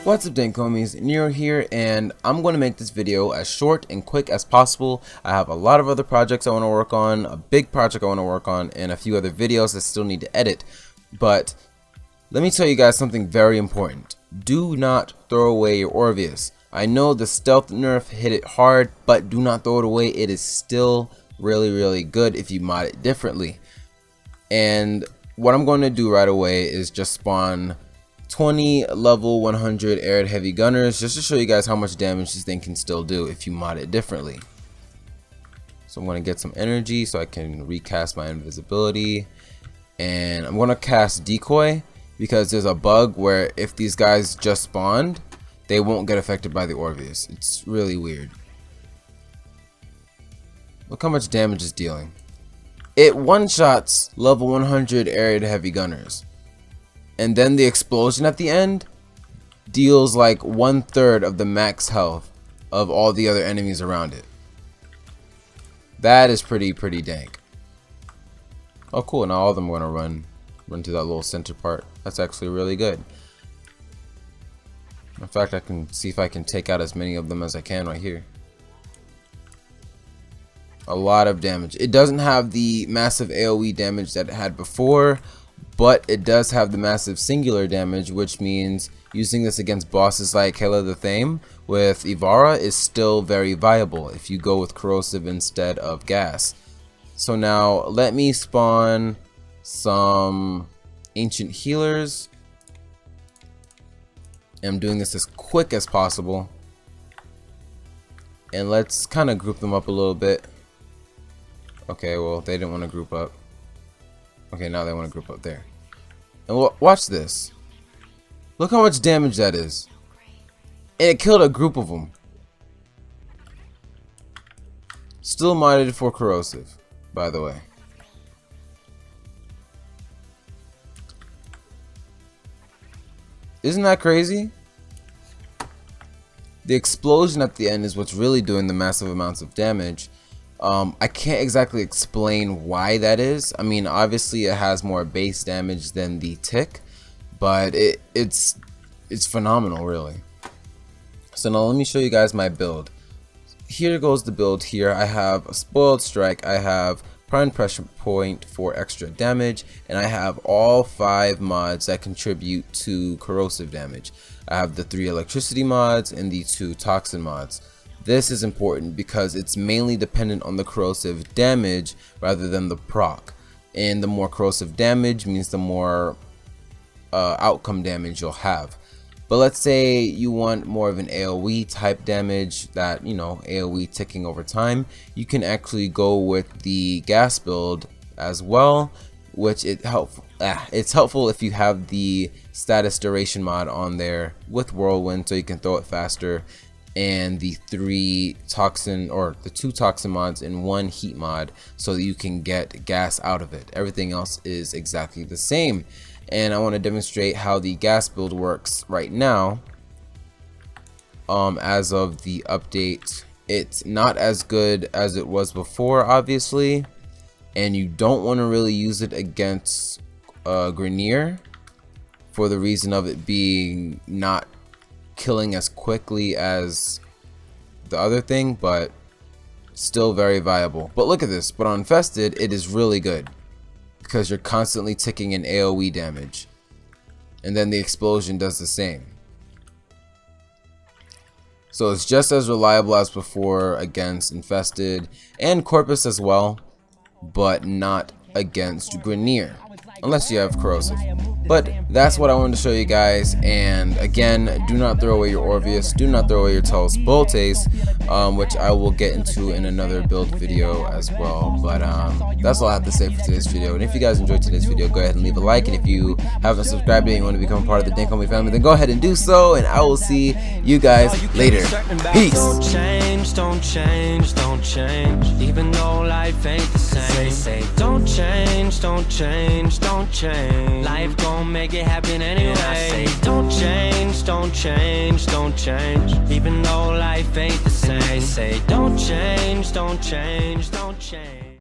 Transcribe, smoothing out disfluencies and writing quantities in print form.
What's up, Dank homies? Nero here, and I'm going to make this video as short and quick as possible. I have a lot of other projects I want to work on, a big project I want to work on, and a few other videos that still need to edit. But let me tell you guys something very important. Do not throw away your ORVIUS. I know the stealth nerf hit it hard, but do not throw it away. It is still really good if you mod it differently. And what I'm going to do right away is just spawn 20 level 100 air heavy gunners just to show you guys how much damage this thing can still do if you mod it differently. So I'm going to get some energy so I can recast my invisibility, and I'm going to cast decoy because there's a bug where if these guys just spawned, they won't get affected by the ORVIUS. It's really weird. Look how much damage it's dealing. It one-shots level 100 area heavy gunners. And then the explosion at the end deals like 1/3 of the max health of all the other enemies around it. That is pretty dank. Oh cool, now all of them are gonna run to that little center part. That's actually really good. In fact, I can see if I can take out as many of them as I can right here. A lot of damage. It doesn't have the massive AoE damage that it had before, but it does have the massive singular damage, which means using this against bosses like Hela the Thame with Ivara is still very viable if you go with corrosive instead of gas. So now let me spawn some ancient healers. I'm doing this as quick as possible, and let's kind of group them up a little bit. Okay, well, they didn't want to group up. Okay, now they want to group up there. And watch this. Look how much damage that is. And it killed a group of them. Still modded for corrosive, by the way. Isn't that crazy? The explosion at the end is what's really doing the massive amounts of damage. I can't exactly explain why that is. I mean, obviously it has more base damage than the tick, but it's phenomenal, really. So now let me show you guys my build. Here goes the build. Here I have a spoiled strike, I have prime pressure point for extra damage, and I have all 5 mods that contribute to corrosive damage. I have the 3 electricity mods and the 2 toxin mods. This is important because it's mainly dependent on the corrosive damage rather than the proc, and the more corrosive damage means the more outcome damage you'll have. But let's say you want more of an AoE type damage, that, you know, AoE ticking over time, you can actually go with the gas build as well, which it's helpful if you have the status duration mod on there with whirlwind so you can throw it faster, and the 2 toxin mods in 1 heat mod so that you can get gas out of it. Everything else is exactly the same, and I want to demonstrate how the gas build works right now. As of the update, it's not as good as it was before, obviously, and you don't want to really use it against Grineer for the reason of it being not killing as quickly as the other thing, but still very viable. But look at this, but on Infested it is really good because you're constantly ticking in AoE damage, and then the explosion does the same. So it's just as reliable as before against Infested and Corpus as well, but not against Grineer unless you have corrosive. But that's what I wanted to show you guys. And again, do not throw away your ORVIUS, do not throw away your Talos Boltes, which I will get into in another build video as well. But that's all I have to say for today's video. And if you guys enjoyed today's video, go ahead and leave a like, and if you haven't subscribed yet and you want to become a part of the Dank Homie family, then go ahead and do so, and I will see you guys later. Peace. Don't change, even though life ain't the same. They say don't change, life gon' make it happen anyway. And I say don't change, even though life ain't the same. They say don't change.